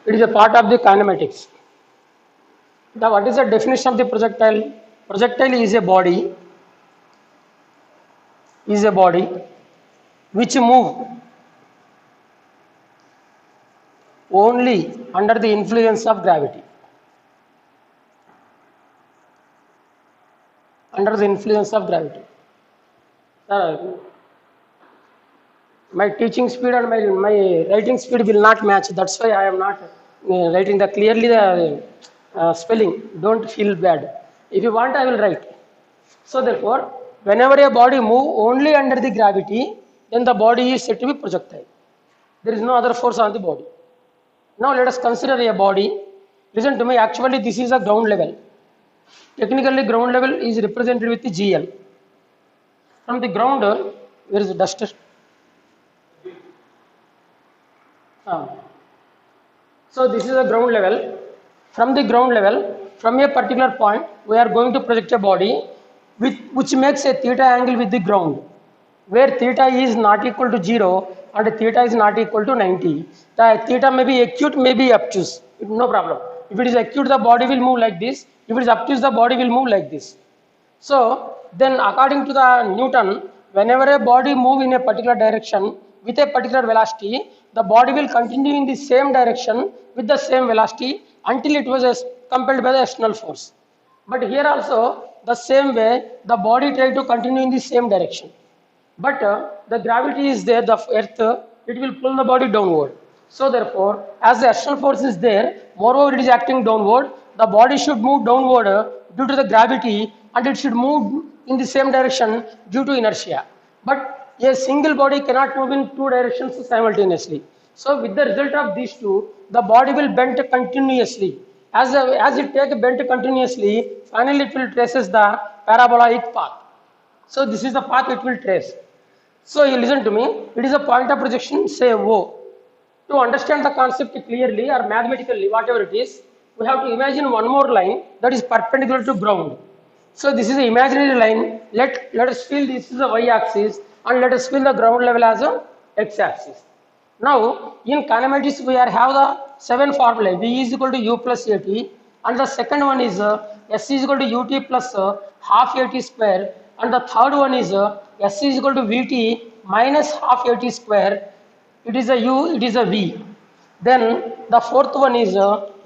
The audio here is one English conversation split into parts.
It is a part of the kinematics. Now, what is the definition of the projectile? Projectile is a body which move only under the influence of gravity. Under the influence of gravity. My teaching speed and my writing speed will not match. That's why I am not writing the clearly the spelling. Don't feel bad. If you want, I will write. So therefore, whenever a body move only under the gravity, then the body is said to be projectile. There is no other force on the body. Now let us consider a body. Listen to me. Actually, this is a ground level. Technically, ground level is represented with the GL. From the ground, where is the duster? So this is a ground level. From the ground level, from a particular point, we are going to project a body which makes a theta angle with the ground, where theta is not equal to 0 and theta is not equal to 90. The theta may be acute, may be obtuse. No problem. If it is acute, the body will move like this. If it is obtuse, the body will move like this. So then according to the Newton, whenever a body move in a particular direction with a particular velocity, the body will continue in the same direction with the same velocity until it was compelled by the external force. But here also the same way the body try to continue in the same direction. But the gravity is there, the earth, it will pull the body downward. So therefore, as the external force is there, moreover it is acting downward, the body should move downward due to the gravity, and it should move in the same direction due to inertia. But a single body cannot move in two directions simultaneously. So with the result of these two, the body will bend continuously. As it takes bend continuously, finally it will traces the parabolic path. So this is the path it will trace. So you listen to me, it is a point of projection, say O. To understand the concept clearly or mathematically, whatever it is, we have to imagine one more line that is perpendicular to ground. So this is an imaginary line. Let us feel this is the y-axis and let us feel the ground level as a x-axis. Now in kinematics we have the 7 formulae. V is equal to u plus at, and the second one is s is equal to ut plus half at square, and the third one is s is equal to vt minus half at square. It is a u, it is a v. Then the fourth one is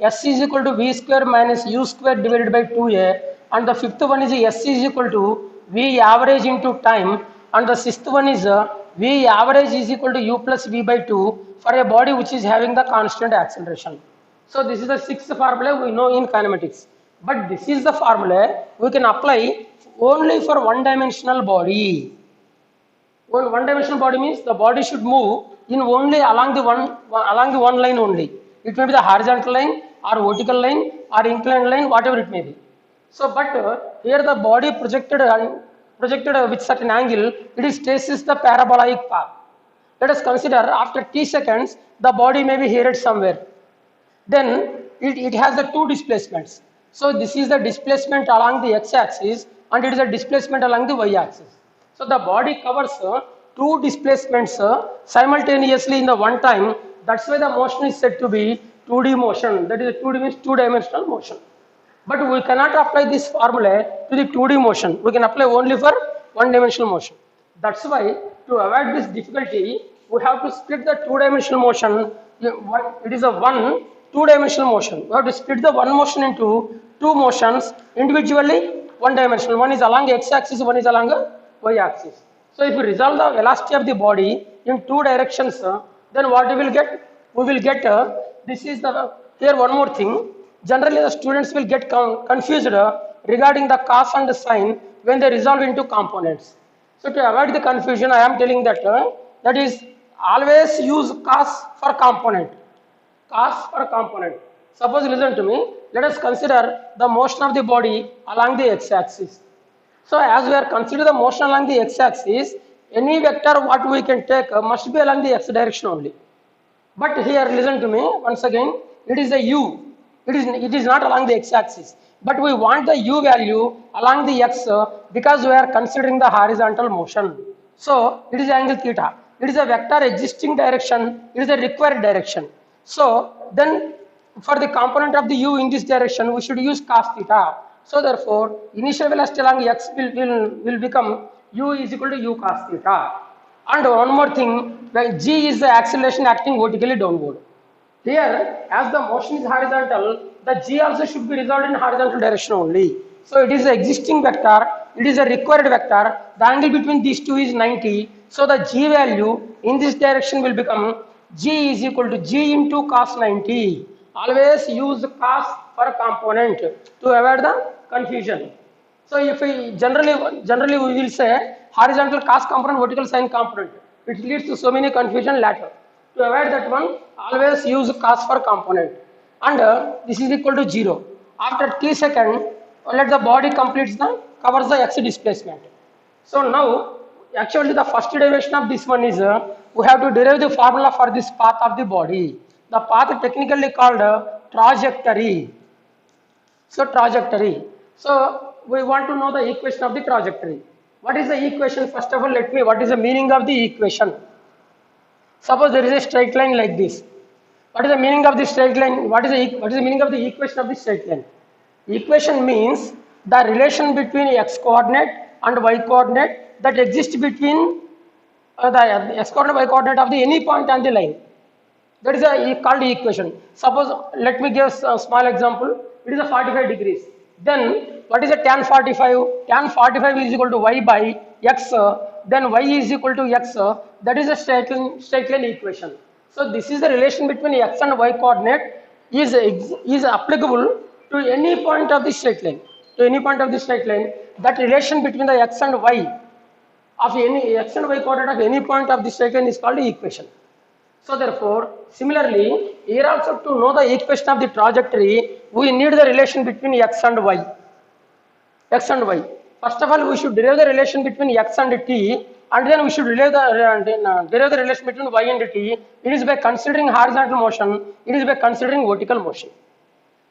s is equal to v square minus u square divided by 2a, and the fifth one is s is equal to v average into time, and the sixth one is v average is equal to u plus v by 2 for a body which is having the constant acceleration. So this is the sixth formula we know in kinematics. But this is the formula we can apply only for one-dimensional body. One-dimensional body means the body should move in only along the one line only. It may be the horizontal line or vertical line or inclined line, whatever it may be. So, but here the body projected with certain angle, it is traces the parabolic path. Let us consider after t seconds, the body may be here somewhere. Then it has the two displacements. So this is the displacement along the x-axis and it is a displacement along the y-axis. So the body covers two displacements simultaneously in the one time. That's why the motion is said to be 2D motion. That is, two-dimensional motion. But we cannot apply this formula to the 2D motion. We can apply only for one-dimensional motion. That's why to avoid this difficulty, we have to split the two-dimensional motion. It is a one two-dimensional motion. We have to split the one motion into two motions individually. One-dimensional. One is along x-axis, one is along y-axis. So if we resolve the velocity of the body in two directions, then what we will get? We will get this is the here one more thing. Generally, the students will get confused regarding the cos and the sine when they resolve into components. So to avoid the confusion, I am telling that that is always use cos for component. Cos for component. Suppose listen to me. Let us consider the motion of the body along the x-axis. So as we are considering the motion along the x-axis, any vector what we can take must be along the x direction only. But here listen to me once again. It is a u. It is not along the x-axis. But we want the u value along the x because we are considering the horizontal motion. So it is angle theta. It is a vector existing direction. It is a required direction. So then for the component of the u in this direction, we should use cos theta. So therefore, initial velocity along x will become u is equal to u cos theta. And one more thing, when g is the acceleration acting vertically downward. Here, as the motion is horizontal, the g also should be resolved in horizontal direction only. So it is the existing vector, it is a required vector. The angle between these two is 90. So the g value in this direction will become g is equal to g into cos 90. Always use cos for component to avoid the confusion. So if we generally we will say horizontal cos component, vertical sin component. It leads to so many confusion later. To avoid that one, always use cos for component. And this is equal to 0. After t second, let the body completes the covers the x displacement. So now, actually the first derivation of this one is we have to derive the formula for this path of the body. The path technically called trajectory. So trajectory. So we want to know the equation of the trajectory. What is the equation? First of all, what is the meaning of the equation? Suppose there is a straight line like this. What is the meaning of the straight line? What is the meaning of the equation of the straight line? Equation means the relation between x coordinate and y coordinate that exists between the x coordinate y coordinate of the any point on the line. That is called equation. Suppose let me give a small example. It is a 45 degrees. Then what is a tan 45? Tan 45 is equal to y by x. Then y is equal to x. That is a straight line equation. So this is the relation between x and y coordinate is applicable to any point of the straight line. To any point of the straight line, that relation between the x and y of any x and y coordinate of any point of the straight line is called equation. So therefore, similarly, here also to know the equation of the trajectory, we need the relation between x and y. X and y. First of all, we should derive the relation between x and t, and then we should derive the relation between y and t. It is by considering horizontal motion, it is by considering vertical motion.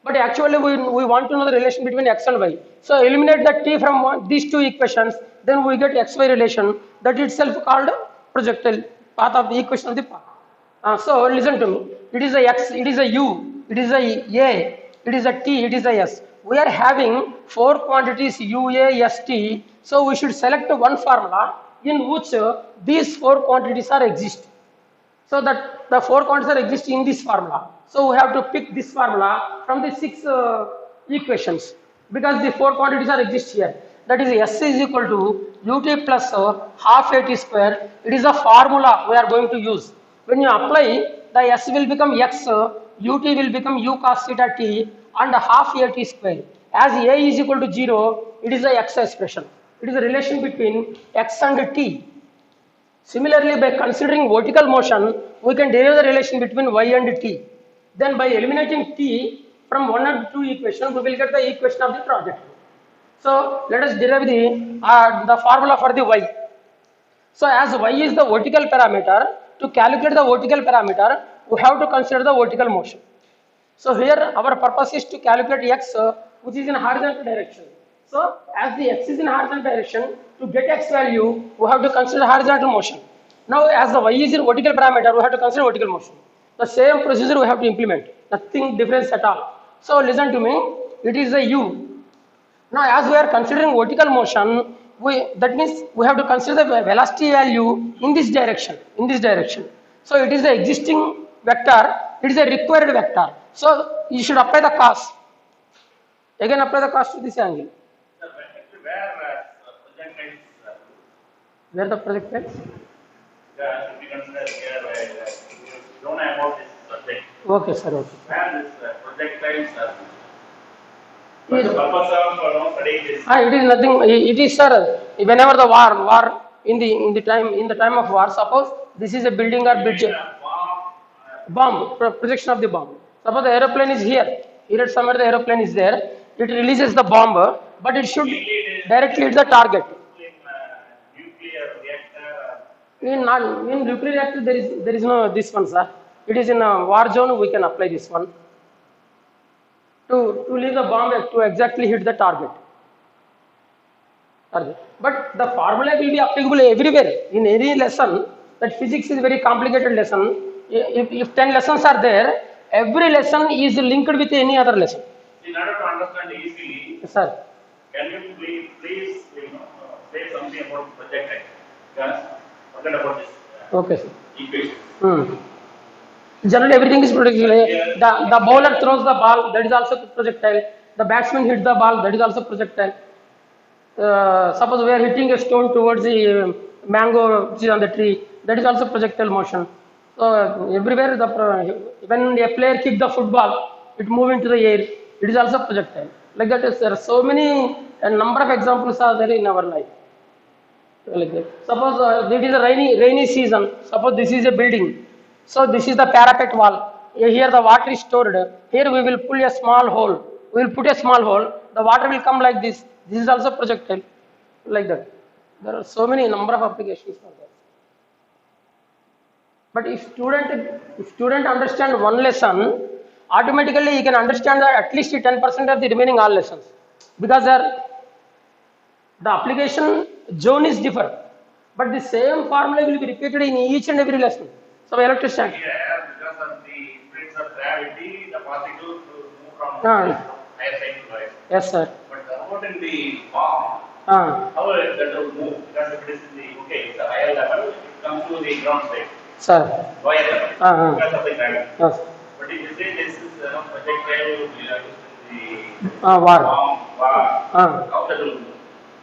But actually, we want to know the relation between x and y. So eliminate the t from these two equations, then we get xy relation. That itself called projectile path of the equation of the path. So listen to me. It is a x, it is a u, it is a, it is a t, it is a s. We are having four quantities u, a, s, t. So we should select one formula in which these four quantities are exist. So that the four quantities are exist in this formula. So we have to pick this formula from the six equations because the four quantities are exist here. That is s is equal to ut plus half at square. It is a formula we are going to use. When you apply, the s will become x, ut will become u cos theta t, and half a t square. As a is equal to 0, it is a x expression. It is a relation between x and t. Similarly, by considering vertical motion, we can derive the relation between y and t. Then by eliminating t from one or two equations, we will get the equation of the trajectory. So let us derive the formula for the y. So as y is the vertical parameter, to calculate the vertical parameter, we have to consider the vertical motion. So here our purpose is to calculate x which is in horizontal direction. So as the x is in horizontal direction, to get x value, we have to consider horizontal motion. Now as the y is in vertical parameter, we have to consider vertical motion. The same procedure we have to implement, nothing difference at all. So listen to me, it is a u. Now as we are considering vertical motion, that means we have to consider the velocity value in this direction, So it is the existing vector, it is a required vector. So you should apply the cos. Again apply the cos to this angle. Sir, where projectiles? Where the projectiles? Yeah, if you consider here, you don't know about this subject. Okay, sir. Okay. Where this projectiles are? What's the purpose of studying this? It is nothing. It is, sir. Whenever the war in the time of war, suppose this is a building or bridge. Bomb, projection of the bomb. Suppose the aeroplane is here. Here somewhere the aeroplane is there. It releases the bomb, but it should directly hit the target. Nuclear reactor. In nuclear reactor there is no this one, sir. It is in a war zone. We can apply this one to leave the bomb to exactly hit the target. But the formula will be applicable everywhere in any lesson. That physics is very complicated lesson. If 10 lessons are there, every lesson is linked with any other lesson. In order to understand easily, Sir, can you please say something about projectile? Yes. Forget about this okay, sir. equation. Generally, everything is projectile. The bowler throws the ball, that is also projectile. The batsman hits the ball, that is also projectile. Suppose we are hitting a stone towards the mango which is on the tree, that is also projectile motion. So everywhere, when a player kick the football, it move into the air, it is also projectile. Like that, there are so many, a number of examples are there in our life. Like that. Suppose it is a rainy season. Suppose this is a building. So this is the parapet wall. Here the water is stored. Here we will pull a small hole. We will put a small hole. The water will come like this. This is also projectile. Like that. There are so many number of applications for that. But if student understand one lesson, automatically he can understand at least 10% of the remaining all lessons, because the application zone is different, but the same formula will be repeated in each and every lesson. So electrostatics. Here, because of the influence of gravity, the particles will move from Ah. higher side to lower. Yes, sir. But about in the bomb, how will that will move? Because if it is in the it's a higher level, it comes to the ground side, Sir. lower level, because of the gravity. Yes. But if you say this is projectile the War. bomb, how that will move?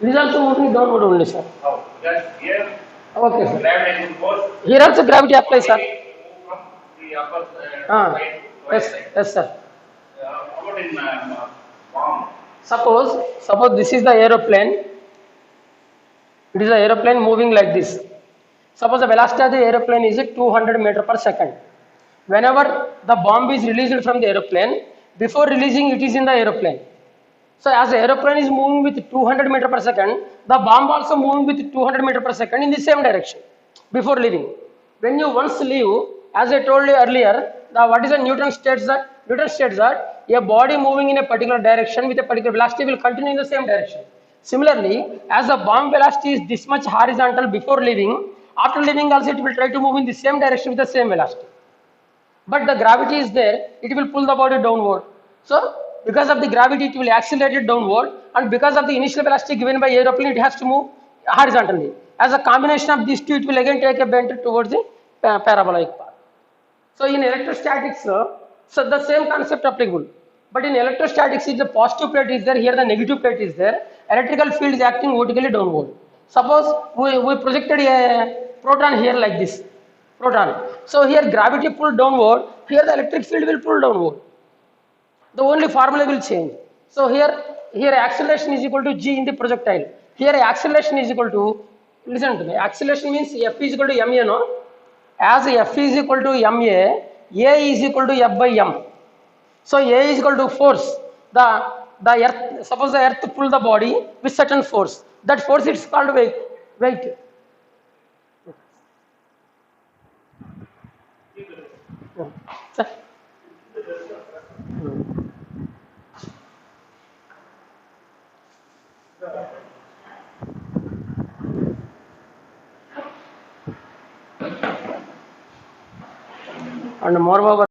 It is also moving downward only, sir. How? Because here, Okay, sir. gravitational force. Here also gravity applies, sir. Move from the upper Ah. side to lower Yes, side. yes, sir. About in bomb. Suppose this is the aeroplane. It is the aeroplane moving like this. Suppose the velocity of the aeroplane is 200 meter per second. Whenever the bomb is released from the aeroplane, before releasing it is in the aeroplane. So as the aeroplane is moving with 200 meter per second, the bomb also moving with 200 meter per second in the same direction before leaving. When you once leave, as I told you earlier, what is the Newton states that? Newton states that a body moving in a particular direction with a particular velocity will continue in the same direction. Similarly, as the bomb velocity is this much horizontal before leaving, after leaving also it will try to move in the same direction with the same velocity. But the gravity is there, it will pull the body downward. So because of the gravity, it will accelerate it downward, and because of the initial velocity given by aeroplane, it has to move horizontally. As a combination of these two, it will again take a bend towards the parabolic path. So in electrostatics, so the same concept applicable. But in electrostatics, if the positive plate is there, here the negative plate is there, electrical field is acting vertically downward. Suppose we projected a proton here like this, proton. So here gravity pull downward, here the electric field will pull downward. The only formula will change. So here acceleration is equal to g in the projectile. Here acceleration is equal to, listen to me, acceleration means F is equal to ma, no? As F is equal to ma, A is equal to F by m. So A is equal to force. The earth, suppose the earth pull the body with certain force. That force is called weight. Sir? And moreover,